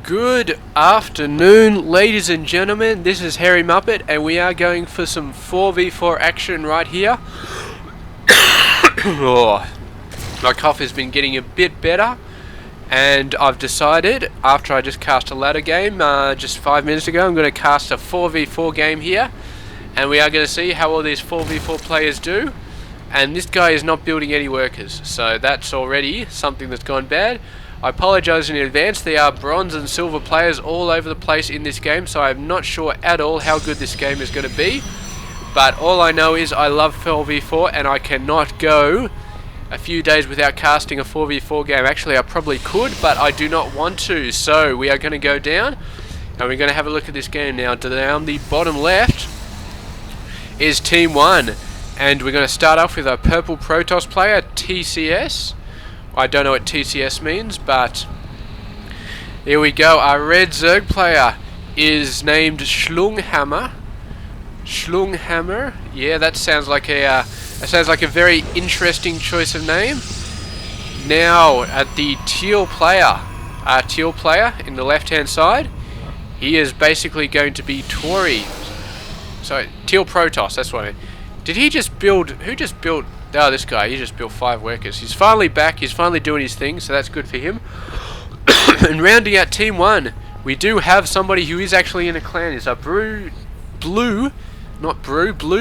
Good afternoon, ladies and gentlemen. This is Harry Muppet, and we are going for some 4v4 action right here. Oh, my cough has been getting a bit better, and I've decided, after I just cast a ladder game just 5 minutes ago, I'm going to cast a 4v4 game here, and we are going to see how all these 4v4 players do. And this guy is not building any workers, so that's already something that's gone bad. I apologise in advance. There are bronze and silver players all over the place in this game, so I'm not sure at all how good this game is going to be. But all I know is I love 4v4, and I cannot go a few days without casting a 4v4 game. Actually, I probably could, but I do not want to. So we are going to go down, and we're going to have a look at this game now. Down the bottom left is Team 1, and we're going to start off with a purple Protoss player, TCS. I don't know what TCS means, but here we go. Our red Zerg player is named Schlunghammer. Schlunghammer. Yeah, that sounds like a very interesting choice of name. Now at the teal player in the left-hand side, he is basically going to be Tori. Sorry, teal Protoss. That's what I mean. Did he just build? Who just built? Oh, this guy. He just built 5 workers. He's finally back. He's finally doing his thing, so that's good for him. And rounding out Team 1, we do have somebody who is actually in a clan. It's a blue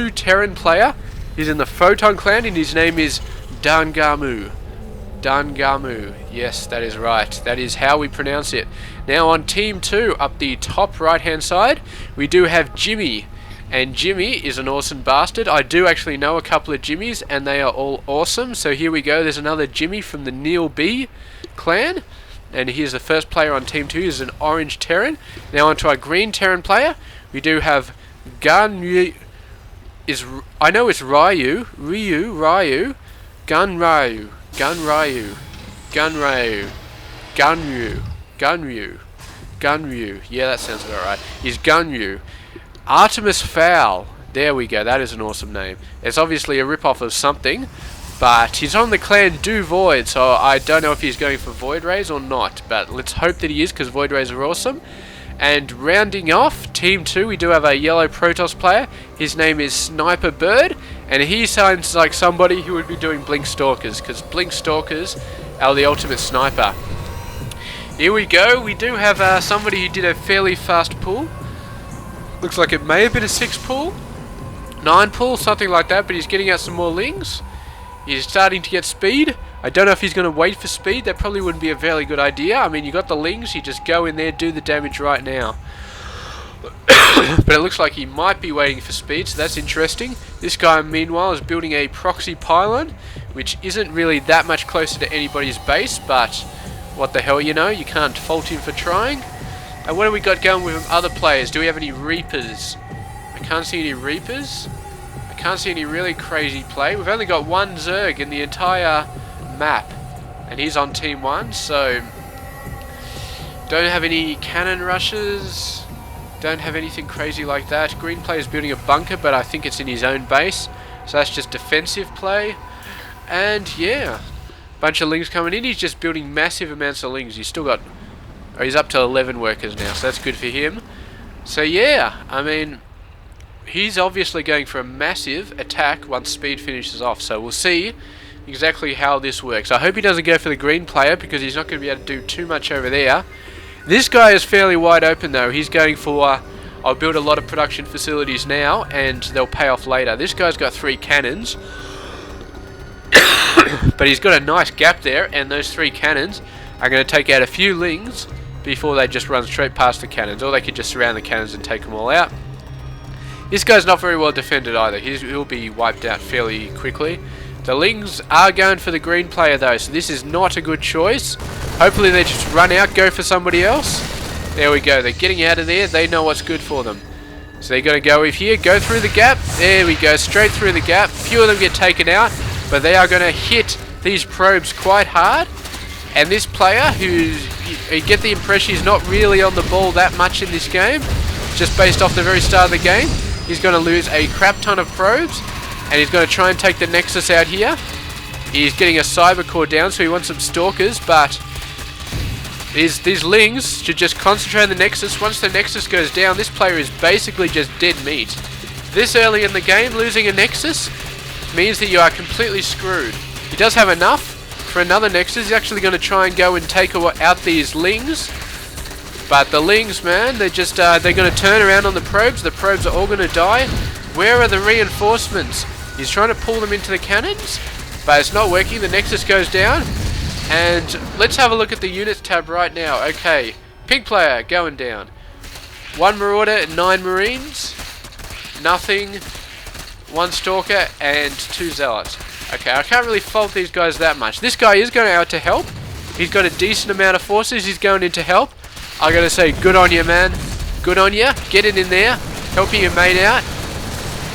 Terran player. He's in the Photon clan, and his name is Dangamu. Dangamu. Yes, that is right. That is how we pronounce it. Now on Team 2, up the top right-hand side, we do have Jimmy. And Jimmy is an awesome bastard. I do actually know a couple of Jimmys, and they are all awesome. So here we go. There's another Jimmy from the Neil B clan. And here's the first player on Team 2. He's an orange Terran. Now onto our green Terran player. We do have Gunryu. I know it's Ryu. Gunryu. Yeah, that sounds about right. He's Gunryu. Artemis Fowl. There we go. That is an awesome name. It's obviously a rip-off of something, but he's on the clan Do Void, so I don't know if he's going for Void Rays or not, but let's hope that he is, because Void Rays are awesome. And rounding off Team 2, we do have a yellow Protoss player. His name is Sniper Bird, and he sounds like somebody who would be doing Blink Stalkers, because Blink Stalkers are the ultimate sniper. Here we go. We do have somebody who did a fairly fast pull. Looks like it may have been a 6 pull, 9 pull, something like that, but he's getting out some more lings. He's starting to get speed. I don't know if he's going to wait for speed. That probably wouldn't be a very good idea. I mean, you got the lings, you just go in there, do the damage right now. But it looks like he might be waiting for speed, so that's interesting. This guy, meanwhile, is building a proxy pylon, which isn't really that much closer to anybody's base, but what the hell, you know, you can't fault him for trying. And what have we got going with other players? Do we have any Reapers? I can't see any Reapers. I can't see any really crazy play. We've only got one Zerg in the entire map, and he's on Team 1, so don't have any cannon rushes. Don't have anything crazy like that. Green player's building a bunker, but I think it's in his own base, so that's just defensive play. And yeah, bunch of lings coming in. He's just building massive amounts of lings. He's still got... Oh, he's up to 11 workers now, so that's good for him. So yeah, I mean, he's obviously going for a massive attack once speed finishes off, so we'll see exactly how this works. I hope he doesn't go for the green player, because he's not going to be able to do too much over there. This guy is fairly wide open though. He's going for, I'll build a lot of production facilities now, and they'll pay off later. This guy's got 3 cannons, but he's got a nice gap there, and those 3 cannons are going to take out a few lings before they just run straight past the cannons, or they could just surround the cannons and take them all out. This guy's not very well defended either. He'll be wiped out fairly quickly. The lings are going for the green player though, so this is not a good choice. Hopefully they just run out, go for somebody else. There we go. They're getting out of there. They know what's good for them. So they're going to go over here, go through the gap. There we go, straight through the gap. Few of them get taken out, but they are going to hit these probes quite hard. And this player, you get the impression he's not really on the ball that much in this game, just based off the very start of the game. He's going to lose a crap ton of probes, and he's going to try and take the Nexus out here. He's getting a Cyber Core down, so he wants some Stalkers, but These Lings should just concentrate on the Nexus. Once the Nexus goes down, this player is basically just dead meat. This early in the game, losing a Nexus means that you are completely screwed. He does have enough for another Nexus. He's actually going to try and go and take out these Lings. But the Lings, man, they're going to turn around on the probes. The probes are all going to die. Where are the reinforcements? He's trying to pull them into the cannons, but it's not working. The Nexus goes down. And let's have a look at the units tab right now. Okay, pink player going down. 1 Marauder and 9 Marines. Nothing. 1 Stalker and 2 Zealots. Okay, I can't really fault these guys that much. This guy is going out to help. He's got a decent amount of forces. He's going in to help. I gotta say, good on you, man. Good on you. Get it in there. Helping your mate out.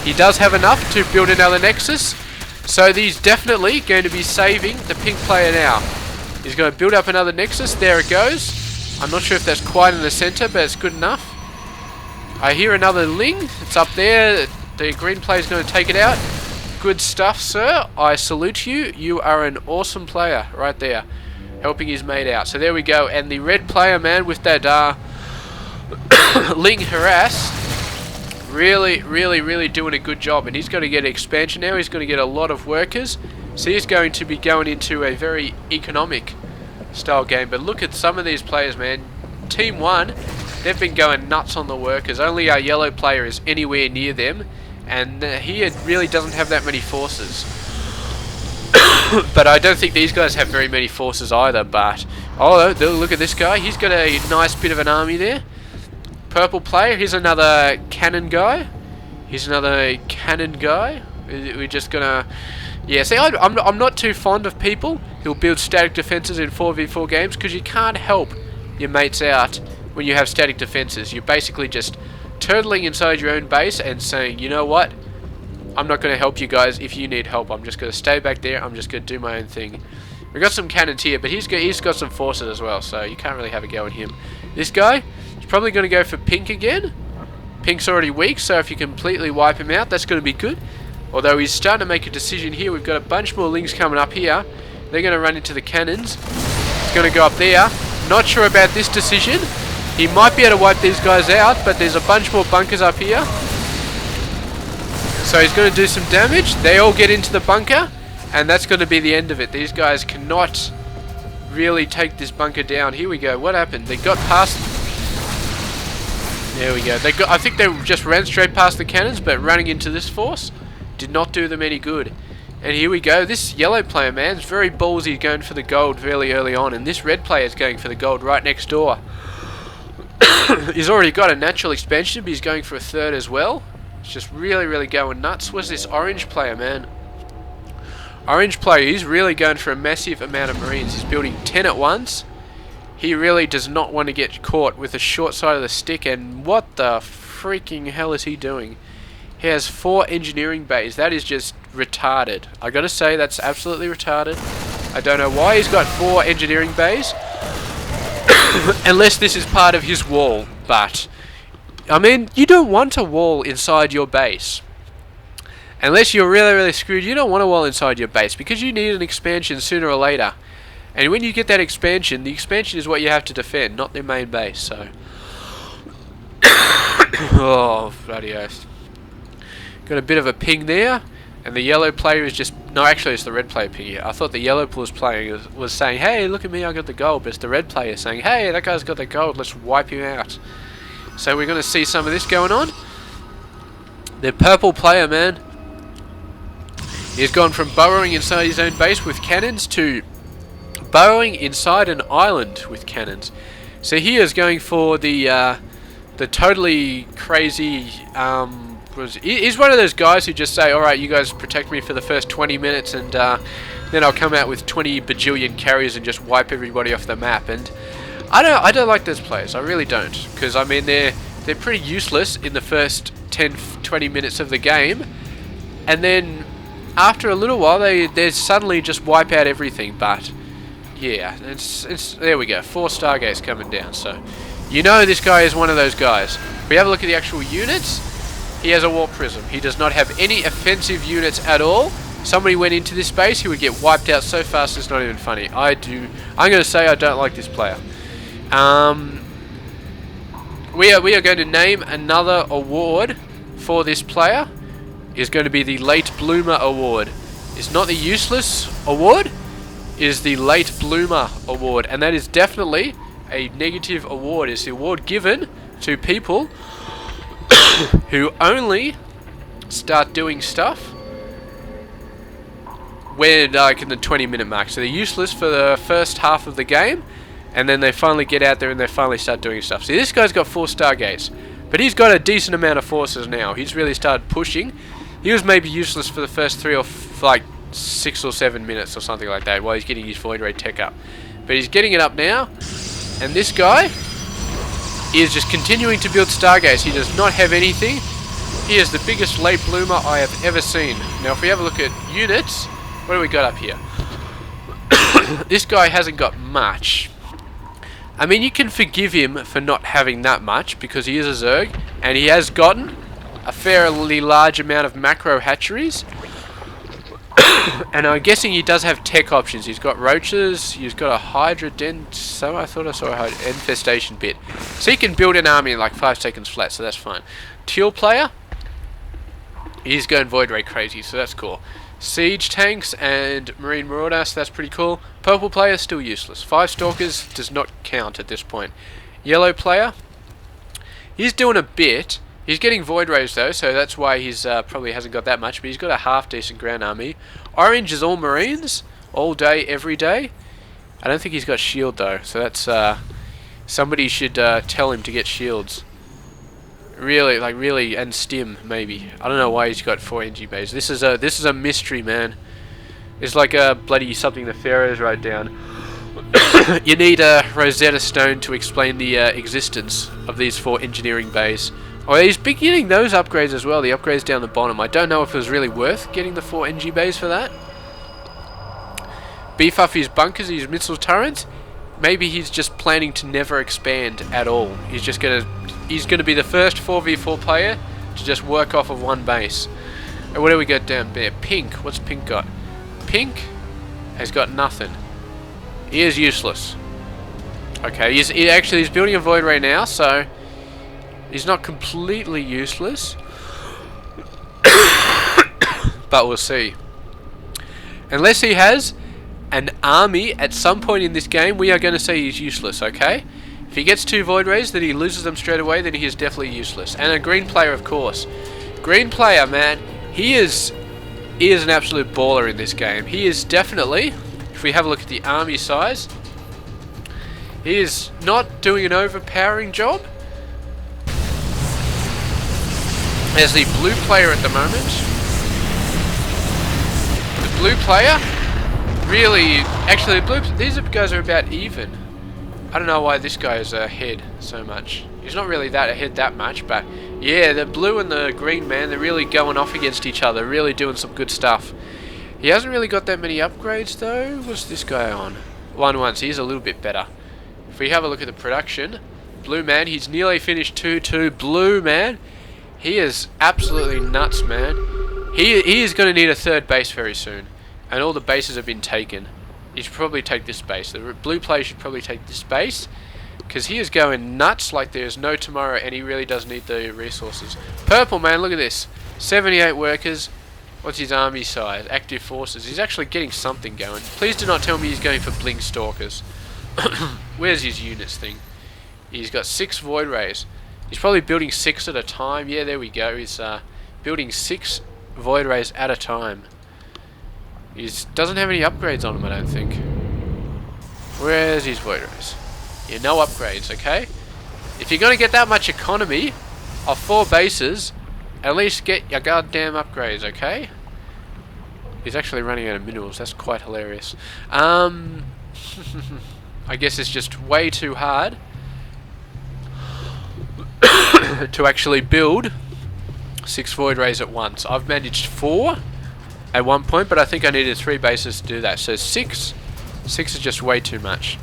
He does have enough to build another Nexus. So he's definitely going to be saving the pink player now. He's going to build up another Nexus. There it goes. I'm not sure if that's quite in the center, but it's good enough. I hear another Ling. It's up there. The green player is going to take it out. Good stuff, sir. I salute you. You are an awesome player right there. Helping his mate out. So there we go. And the red player, man, with that Ling harass, really doing a good job. And he's going to get expansion now. He's going to get a lot of workers. So he's going to be going into a very economic style game. But look at some of these players, man. Team 1, they've been going nuts on the workers. Only our yellow player is anywhere near them. And he really doesn't have that many forces. But I don't think these guys have very many forces either. But, oh, look at this guy. He's got a nice bit of an army there. Purple player, here's another cannon guy. We're just gonna... Yeah, see, I'm not too fond of people who'll build static defenses in 4v4 games, because you can't help your mates out when you have static defenses. You're basically just turtling inside your own base and saying, you know what? I'm not going to help you guys if you need help. I'm just going to stay back there. I'm just going to do my own thing. We've got some cannons here, but he's got some forces as well, so you can't really have a go at him. This guy, he's probably going to go for pink again. Pink's already weak, so if you completely wipe him out, that's going to be good. Although he's starting to make a decision here. We've got a bunch more Lings coming up here. They're going to run into the cannons. He's going to go up there. Not sure about this decision. He might be able to wipe these guys out, but there's a bunch more bunkers up here. So he's going to do some damage. They all get into the bunker, and that's going to be the end of it. These guys cannot really take this bunker down. Here we go. What happened? They got past... There we go. I think they just ran straight past the cannons, but running into this force did not do them any good. And here we go. This yellow player, man, is very ballsy, going for the gold fairly early on, and this red player is going for the gold right next door. He's already got a natural expansion, but he's going for a third as well. It's just really going nuts. What's this orange player, man? Orange player, he's really going for a massive amount of Marines. He's building 10 at once. He really does not want to get caught with the short side of the stick, and what the freaking hell is he doing? He has 4 engineering bays. That is just retarded. I gotta say, that's absolutely retarded. I don't know why he's got 4 engineering bays. Unless this is part of his wall. But, I mean, you don't want a wall inside your base. Unless you're really screwed, you don't want a wall inside your base, because you need an expansion sooner or later. And when you get that expansion, the expansion is what you have to defend, not their main base, so... Oh, bloody oath. Got a bit of a ping there, and the yellow player is just... No, actually it's the red player ping here. I thought the yellow player was saying, hey, look at me, I got the gold, but it's the red player saying, hey, that guy's got the gold, let's wipe him out. So we're going to see some of this going on. The purple player, man, he's gone from burrowing inside his own base with cannons to burrowing inside an island with cannons. So he is going for the totally crazy... he's one of those guys who just say, alright, you guys protect me for the first 20 minutes and then I'll come out with 20 bajillion carriers and just wipe everybody off the map. And I don't like those players, I really don't, because I mean they're pretty useless in the first 10-20 minutes of the game, and then after a little while they suddenly just wipe out everything. But yeah, it's there we go, 4 Stargates coming down, so you know this guy is one of those guys. If we have a look at the actual units, he has a War Prism. He does not have any offensive units at all. Somebody went into this base, he would get wiped out so fast it's not even funny. I'm going to say I don't like this player. We are going to name another award for this player. Is going to be the Late Bloomer Award. It's not the Useless Award. It is the Late Bloomer Award, and that is definitely a negative award. It's the award given to people who only start doing stuff when like in the 20-minute mark. So they're useless for the first half of the game, and then they finally get out there and they finally start doing stuff. See, this guy's got 4 Stargates, but he's got a decent amount of forces now. He's really started pushing. He was maybe useless for the first 3 or like 6 or 7 minutes or something like that while he's getting his Void Ray tech up. But he's getting it up now, and this guy is just continuing to build Stargates. He does not have anything. He is the biggest late bloomer I have ever seen. Now if we have a look at units, what do we got up here? This guy hasn't got much. I mean, you can forgive him for not having that much because he is a Zerg, and he has gotten a fairly large amount of macro hatcheries. And I'm guessing he does have tech options. He's got roaches, he's got a Hydra den, so I thought I saw a Hydra infestation bit. So he can build an army in like 5 seconds flat, so that's fine. Teal player, he's going Void Ray crazy, so that's cool. Siege tanks and Marine Marauder, so that's pretty cool. Purple player, still useless. 5 Stalkers does not count at this point. Yellow player, he's doing a bit. He's getting Void Rays though, so that's why he's probably hasn't got that much, but he's got a half decent ground army. Orange is all Marines, all day, every day. I don't think he's got shield though, so that's somebody should tell him to get shields. Really, like really, and stim maybe. I don't know why he's got 4 NG bays. This is a mystery, man. It's like a bloody something the pharaohs wrote down. You need a Rosetta Stone to explain the existence of these 4 engineering bays. Oh, he's getting those upgrades as well, the upgrades down the bottom. I don't know if it was really worth getting the 4 NG bays for that. Beef up his bunkers, his missile turrets. Maybe he's just planning to never expand at all. He's gonna be the first 4v4 player to just work off of 1 base. And what do we got down there? Pink. What's Pink got? Pink has got nothing. He is useless. Okay, he's building a Void Ray now, so he's not completely useless. But we'll see. Unless he has an army at some point in this game, we are going to say he's useless, okay? If he gets 2 Void Rays, then he loses them straight away, then he is definitely useless. And a green player, of course. Green player, man, he is an absolute baller in this game. He is definitely, if we have a look at the army size, he is not doing an overpowering job as the blue player at the moment. The blue player really, actually these guys are about even. I don't know why this guy is ahead so much. He's not really that ahead that much, but yeah, the blue and the green, man, they're really going off against each other, really doing some good stuff. He hasn't really got that many upgrades though. What's this guy on? 1-1, so he's a little bit better. If we have a look at the production, blue man, he's nearly finished 2-2. Blue man, he is absolutely nuts, man. He is going to need a 3rd base very soon. And all the bases have been taken. He should probably take this base. The blue player should probably take this base, because he is going nuts like there's no tomorrow, and he really does need the resources. Purple man, look at this. 78 workers. What's his army size? Active forces. He's actually getting something going. Please do not tell me he's going for Bling Stalkers. Where's his units thing? He's got 6 Void Rays. He's probably building 6 at a time. Yeah, there we go. He's building 6 Void Rays at a time. He doesn't have any upgrades on him, I don't think. Where's his Void Rays? Yeah, no upgrades, okay? If you're going to get that much economy of 4 bases, at least get your goddamn upgrades, okay? He's actually running out of minerals. That's quite hilarious. I guess it's just way too hard to actually build 6 Void Rays at once. I've managed 4 at one point, but I think I needed 3 bases to do that. So 6 is just way too much.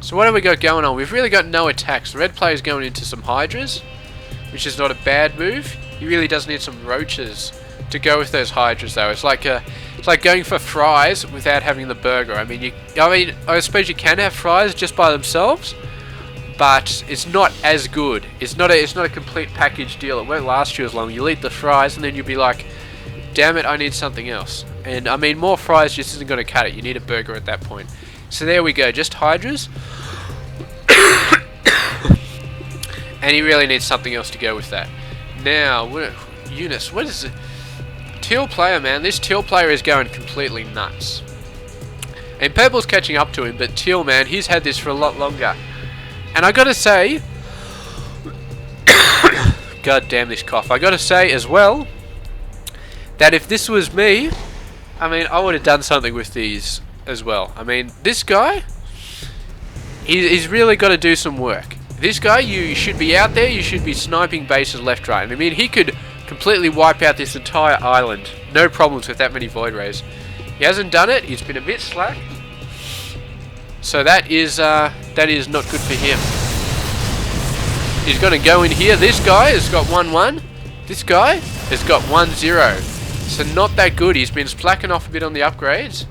So what have we got going on? We've really got no attacks. The red player's going into some Hydras, which is not a bad move. He really does need some roaches to go with those Hydras though. It's like going for fries without having the burger. I mean, I suppose you can have fries just by themselves, but it's not as good. It's not a complete package deal. It won't last you as long. You'll eat the fries and then you'll be like, damn it, I need something else. And I mean, more fries just isn't going to cut it. You need a burger at that point. So there we go, just Hydras. And he really needs something else to go with that. Now, Eunice, what is it? Teal player, man. This teal player is going completely nuts. And purple's catching up to him, but teal, man, he's had this for a lot longer. And I gotta say, god damn this cough. I gotta say as well, that if this was me, I mean, I would have done something with these as well. I mean, this guy, he's really got to do some work. This guy, you should be out there, you should be sniping bases left, right. I mean, he could completely wipe out this entire island. No problems with that many Void Rays. He hasn't done it, he's been a bit slack. So that is not good for him. He's going to go in here. This guy has got 1-1. This guy has got 1-0. So not that good. He's been slacking off a bit on the upgrades.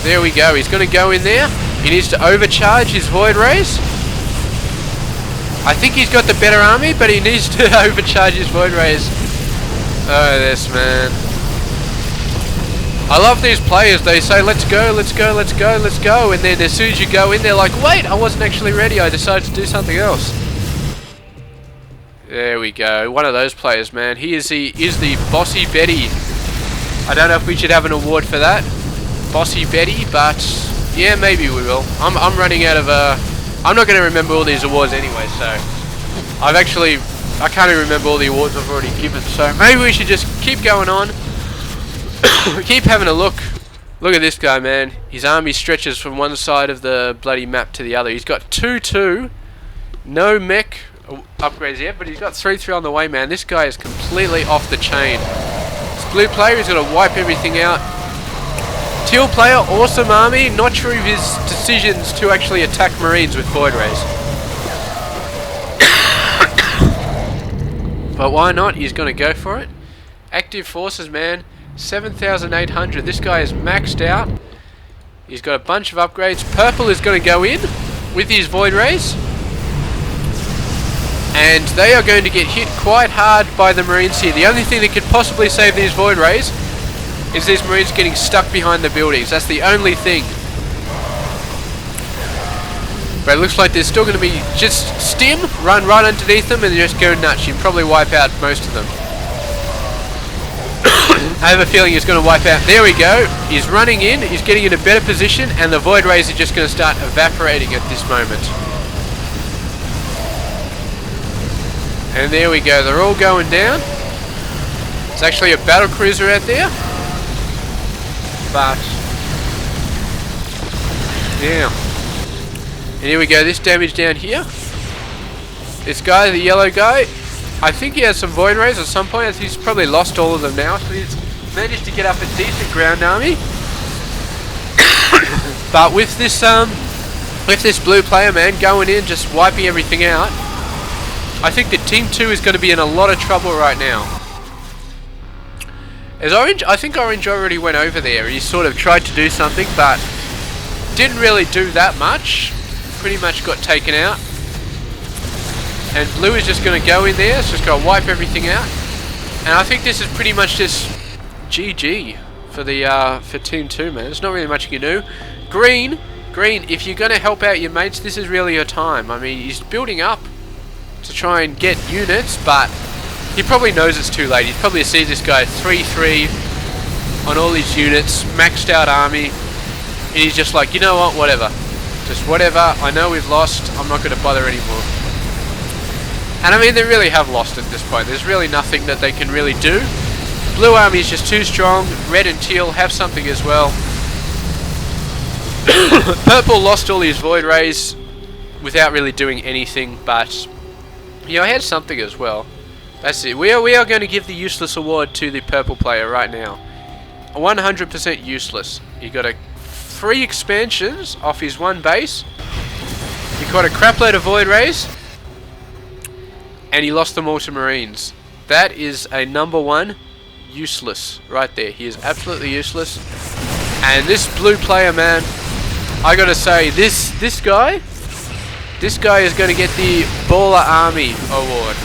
There we go. He's going to go in there. He needs to overcharge his Void Rays. I think he's got the better army, but he needs to overcharge his Void Rays. Oh, this man. I love these players. They say, let's go, let's go, let's go, let's go. And then as soon as you go in, they're like, wait, I wasn't actually ready. I decided to do something else. There we go. One of those players, man. He is the Bossy Betty. I don't know if we should have an award for that. Bossy Betty, but yeah, maybe we will. I'm running out of I'm not going to remember all these awards anyway, so I can't even remember all the awards I've already given, so maybe we should just keep going on. Keep having a look. Look at this guy, man. His army stretches from one side of the bloody map to the other. He's got 2-2. No mech upgrades yet, but he's got 3-3 on the way, man. This guy is completely off the chain. This blue player is going to wipe everything out. Teal player, awesome army. Not sure of his decisions to actually attack Marines with Void Rays. But why not? He's going to go for it. Active forces, man. 7,800. This guy is maxed out. He's got a bunch of upgrades. Purple is going to go in with his Void Rays. And they are going to get hit quite hard by the Marines here. The only thing that could possibly save these Void Rays is these Marines getting stuck behind the buildings. That's the only thing. But it looks like there's still going to be just stim, run right underneath them and just go nuts. You can probably wipe out most of them. I have a feeling he's going to wipe out. There we go. He's running in. He's getting in a better position. And the Void Rays are just going to start evaporating at this moment. And there we go. They're all going down. It's actually a battle cruiser out there. But yeah. And here we go. This damage down here. This guy, the yellow guy, I think he has some Void Rays at some point. He's probably lost all of them now, so he's managed to get up a decent ground army. But with this blue player, man, going in, just wiping everything out, I think that Team 2 is going to be in a lot of trouble right now. As Orange, I think Orange already went over there. He sort of tried to do something, but didn't really do that much. Pretty much got taken out. And blue is just going to go in there. It's just going to wipe everything out. And I think this is pretty much just GG for Team 2, man. There's not really much you can do. Green, if you're going to help out your mates, this is really your time. I mean, he's building up to try and get units, but he probably knows it's too late. He probably sees this guy 3-3 on all these units, maxed out army, and he's just like, you know what, whatever. Just whatever, I know we've lost, I'm not going to bother anymore. And I mean, they really have lost at this point. There's really nothing that they can really do. Blue army is just too strong. Red and teal have something as well. Purple lost all his Void Rays without really doing anything, but you know, I had something as well. That's it. We are going to give the useless award to the purple player right now. 100% useless. He got 3 expansions off his 1 base. He got a crap load of Void Rays. And he lost them all to Marines. That is a #1 useless right there. He is absolutely useless. And this blue player, man, I gotta say, this guy is gonna get the Baller Army award.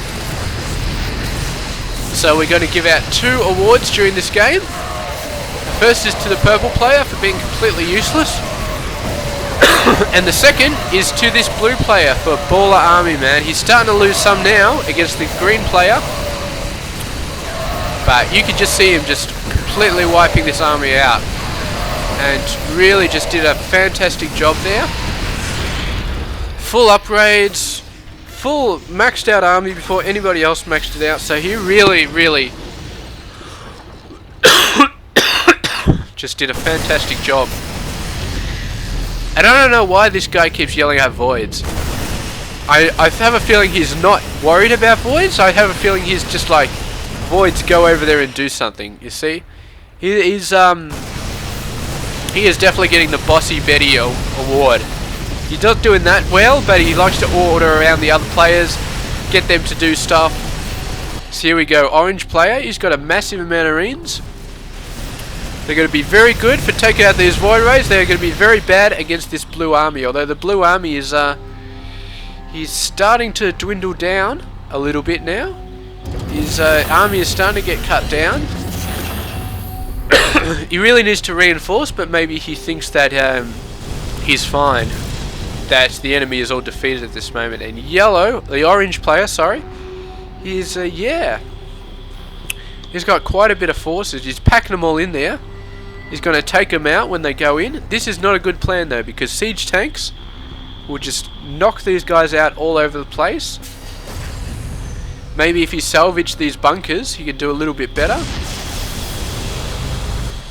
So we're gonna give out 2 awards during this game. The first is to the purple player for being completely useless. And the second is to this blue player for Baller Army, man. He's starting to lose some now against the green player. But you can just see him just completely wiping this army out. And really just did a fantastic job there. Full upgrades, full maxed out army before anybody else maxed it out. So he really just did a fantastic job. And I don't know why this guy keeps yelling at voids. I have a feeling he's not worried about voids. I have a feeling he's just like, voids, go over there and do something. You see, he is definitely getting the Bossy Betty award. He's not doing that well, but he likes to order around the other players, get them to do stuff. So here we go, orange player. He's got a massive amount of runes. They're going to be very good for taking out these void rays. They're going to be very bad against this blue army. Although the blue army is he's starting to dwindle down a little bit now. His army is starting to get cut down. He really needs to reinforce, but maybe he thinks that he's fine, that the enemy is all defeated at this moment. And yellow, the orange player, sorry, he's yeah, he's got quite a bit of forces. He's packing them all in there. He's going to take them out when they go in. This is not a good plan though, because siege tanks will just knock these guys out all over the place. Maybe if you salvage these bunkers, you can do a little bit better.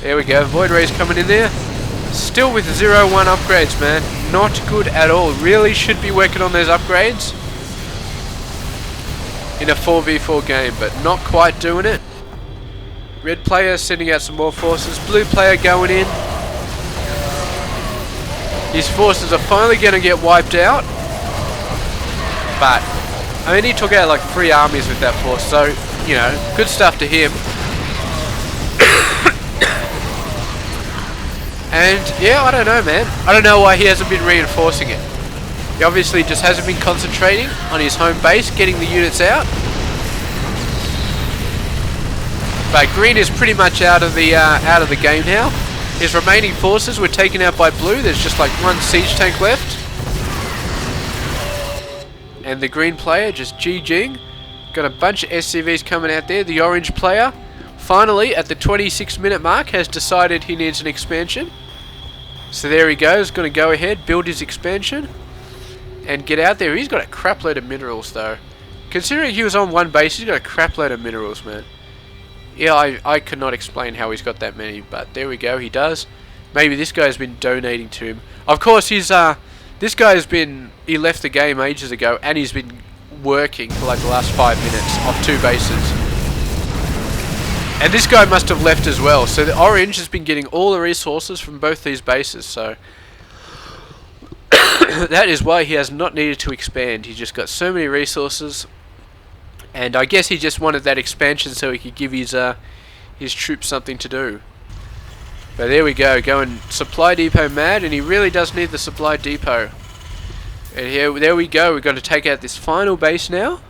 There we go, void rays coming in there. Still with 0-1 upgrades, man. Not good at all. Really should be working on those upgrades in a 4v4 game, but not quite doing it. Red player sending out some more forces. Blue player going in. His forces are finally going to get wiped out. But I mean, he took out like 3 armies with that force, so, you know, good stuff to him. And, yeah, I don't know, man. I don't know why he hasn't been reinforcing it. He obviously just hasn't been concentrating on his home base, getting the units out. But green is pretty much out of the game now. His remaining forces were taken out by blue. There's just like 1 siege tank left. And the green player just GGing. Got a bunch of SCVs coming out there. The orange player, finally, at the 26-minute mark, has decided he needs an expansion. So there he goes. Going to go ahead, build his expansion, and get out there. He's got a crap load of minerals, though. Considering he was on 1 base, he's got a crap load of minerals, man. Yeah, I could not explain how he's got that many, but there we go, he does. Maybe this guy's been donating to him. Of course, he's this guy's been, he left the game ages ago, and he's been working for like the last 5 minutes off 2 bases. And this guy must have left as well, so the orange has been getting all the resources from both these bases, so that is why he has not needed to expand. He just got so many resources. And I guess he just wanted that expansion so he could give his troops something to do. But there we go, going supply depot mad, and he really does need the supply depot. And there we go, we're going to take out this final base now.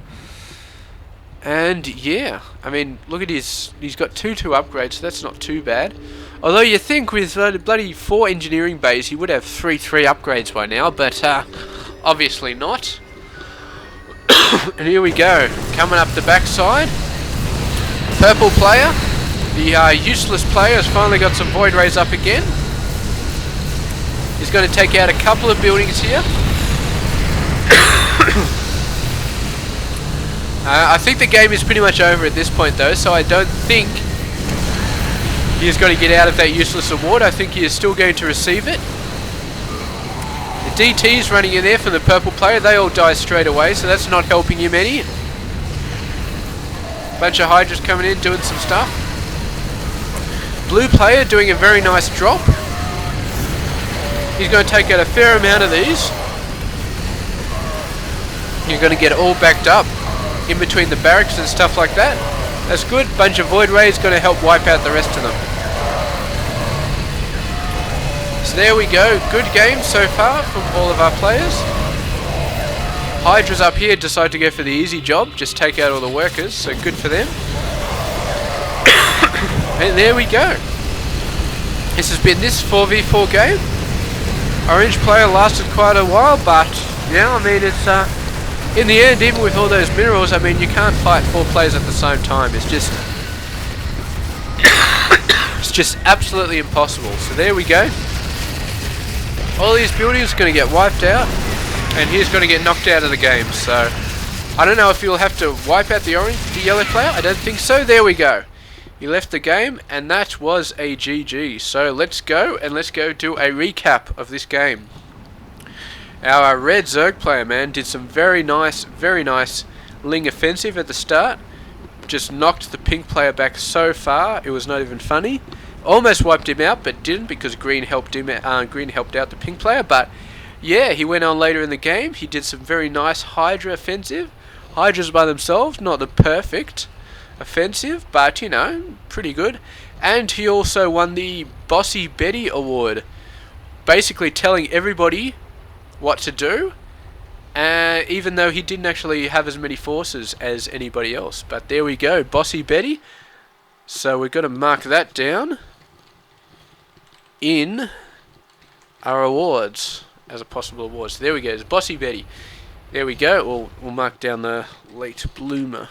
And yeah, I mean, look at he's got 2 upgrades, so that's not too bad. Although you think with bloody 4 engineering bays, he would have 3 upgrades by now, but obviously not. And here we go, coming up the backside. Purple player, the useless player, has finally got some void rays up again. He's going to take out a couple of buildings here. I think the game is pretty much over at this point though, so I don't think he's going to get out of that useless award. I think he is still going to receive it. The DT's running in there from the purple player. They all die straight away, so that's not helping him any. Bunch of hydras coming in, doing some stuff. Blue player doing a very nice drop. He's going to take out a fair amount of these. You're going to get all backed up. in between the barracks and stuff like that. That's good. Bunch of Void Rays going to help wipe out the rest of them. So there we go. Good game so far from all of our players. Hydra's up here decide to go for the easy job, just take out all the workers, so good for them. And there we go. This has been this 4v4 game. Orange player lasted quite a while, but yeah, I mean it's in the end, even with all those minerals, I mean you can't fight 4 players at the same time. It's just it's just absolutely impossible. So there we go. All these buildings are going to get wiped out, and he's going to get knocked out of the game. So I don't know if you'll have to wipe out the yellow player. I don't think so. There we go. He left the game, and that was a GG. So let's go do a recap of this game. Our red Zerg player, man, did some very nice Ling offensive at the start. Just knocked the pink player back so far, it was not even funny. Almost wiped him out, but didn't, because green helped him. Green helped out the pink player, but yeah, he went on later in the game. He did some very nice Hydra offensive. Hydras by themselves, not the perfect offensive, but you know, pretty good. And he also won the Bossy Betty award, basically telling everybody what to do, even though he didn't actually have as many forces as anybody else. But there we go, Bossy Betty. So we've got to mark that down in our awards as a possible award. So there we go, it's Bossy Betty. There we go. We'll mark down the late bloomer.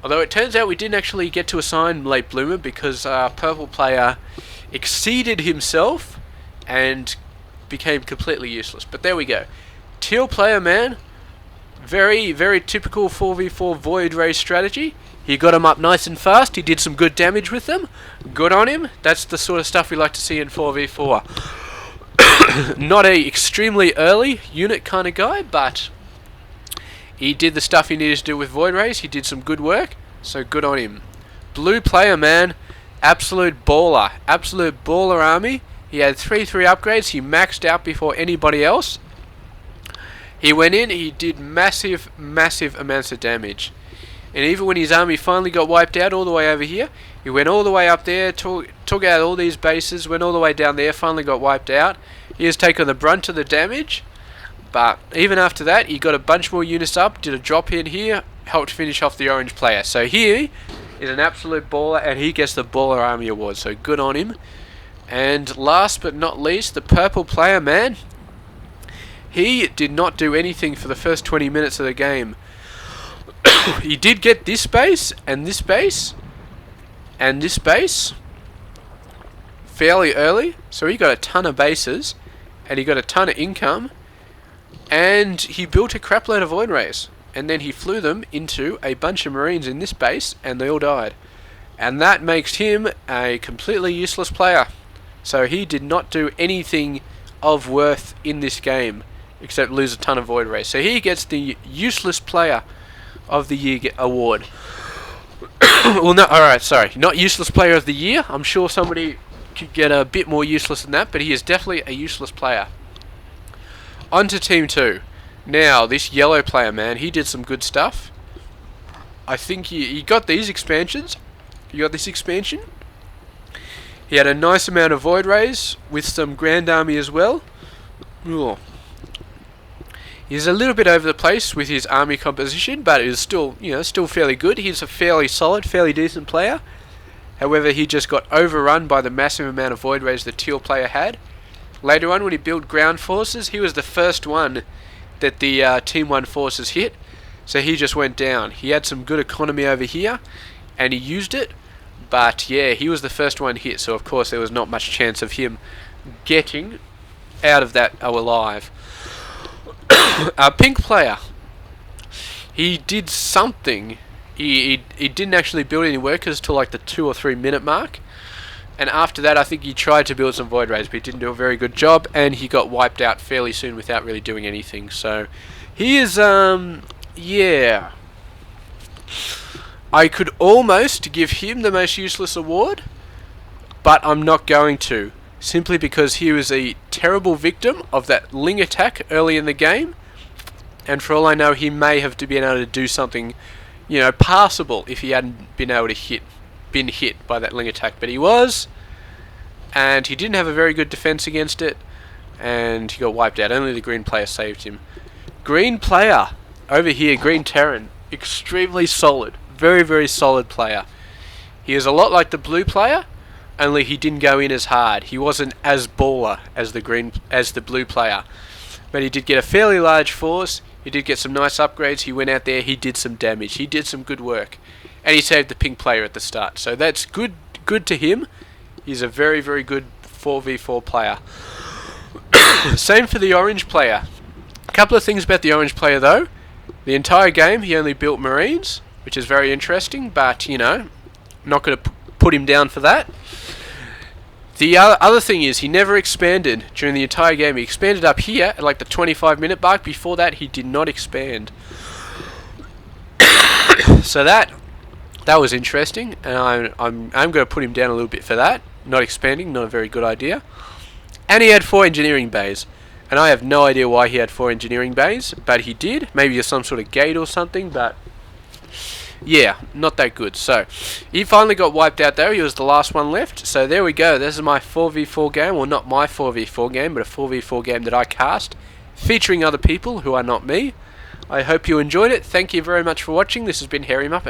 Although it turns out we didn't actually get to assign late bloomer because our purple player exceeded himself and became completely useless. But there we go. Teal player, man, very typical 4v4 Void Ray strategy. He got him up nice and fast. He did some good damage with them. Good on him. That's the sort of stuff we like to see in 4v4. Not a extremely early unit kind of guy, but he did the stuff he needed to do with Void Rays. He did some good work, so good on him. Blue player, man, absolute baller. Absolute baller army. He had 3 upgrades. He maxed out before anybody else. He went in, he did massive amounts of damage. And even when his army finally got wiped out all the way over here, he went all the way up there, took out all these bases, went all the way down there, finally got wiped out. He has taken the brunt of the damage, but even after that, he got a bunch more units up, did a drop in here, helped finish off the orange player. So here is an absolute baller, and he gets the Baller Army Award, so good on him. And last but not least, the purple player, man, he did not do anything for the first 20 minutes of the game. He did get this base, and this base, and this base fairly early, so he got a ton of bases, and he got a ton of income, and he built a crap load of Void Rays, and then he flew them into a bunch of Marines in this base, and they all died. And that makes him a completely useless player. So he did not do anything of worth in this game, except lose a ton of Void Rays. So he gets the Useless Player of the Year award. Well, no, alright, sorry. Not Useless Player of the Year. I'm sure somebody could get a bit more useless than that, but he is definitely a useless player. On to Team 2. Now, this yellow player, man, he did some good stuff. I think he got these expansions. He got this expansion. He had a nice amount of Void Rays with some Grand Army as well. Ooh. He's a little bit over the place with his army composition, but it is still, you know, still fairly good. He's a fairly solid, fairly decent player. However, he just got overrun by the massive amount of Void Rays the teal player had. Later on, when he built ground forces, he was the first one that the Team 1 forces hit, so he just went down. He had some good economy over here, and he used it, but yeah, he was the first one hit, so of course there was not much chance of him getting out of that alive. Our pink player, he did something. He didn't actually build any workers till like the 2 or 3 minute mark, and after that I think he tried to build some Void Rays, but he didn't do a very good job, and he got wiped out fairly soon without really doing anything. So he is yeah, I could almost give him the most useless award, but I'm not going to, simply because he was a terrible victim of that Ling attack early in the game. and for all I know, he may have been able to do something, you know, passable if he hadn't been able to been hit by that Ling attack. But he was, and he didn't have a very good defense against it, and he got wiped out. Only the green player saved him. Green player over here, Green Terran, extremely solid, very, very solid player. He is a lot like the blue player, only he didn't go in as hard. He wasn't as baller as the blue player, but he did get a fairly large force. He did get some nice upgrades. He went out there, he did some damage, he did some good work, and he saved the pink player at the start. So that's good to him. He's a very, very good 4v4 player. Same for the orange player. A couple of things about the orange player though. The entire game he only built Marines, which is very interesting, but you know, not going to put him down for that. The other thing is he never expanded during the entire game. He expanded up here at like the 25-minute mark. Before that, he did not expand. So that was interesting, and I'm going to put him down a little bit for that. Not expanding, not a very good idea. And he had 4 engineering bays, and I have no idea why he had 4 engineering bays, but he did. Maybe there's some sort of gate or something, but yeah, not that good. So he finally got wiped out though. He was the last one left. So there we go. This is my 4v4 game. Well, not my 4v4 game, but a 4v4 game that I cast, featuring other people who are not me. I hope you enjoyed it. Thank you very much for watching. This has been Hairy Muppet.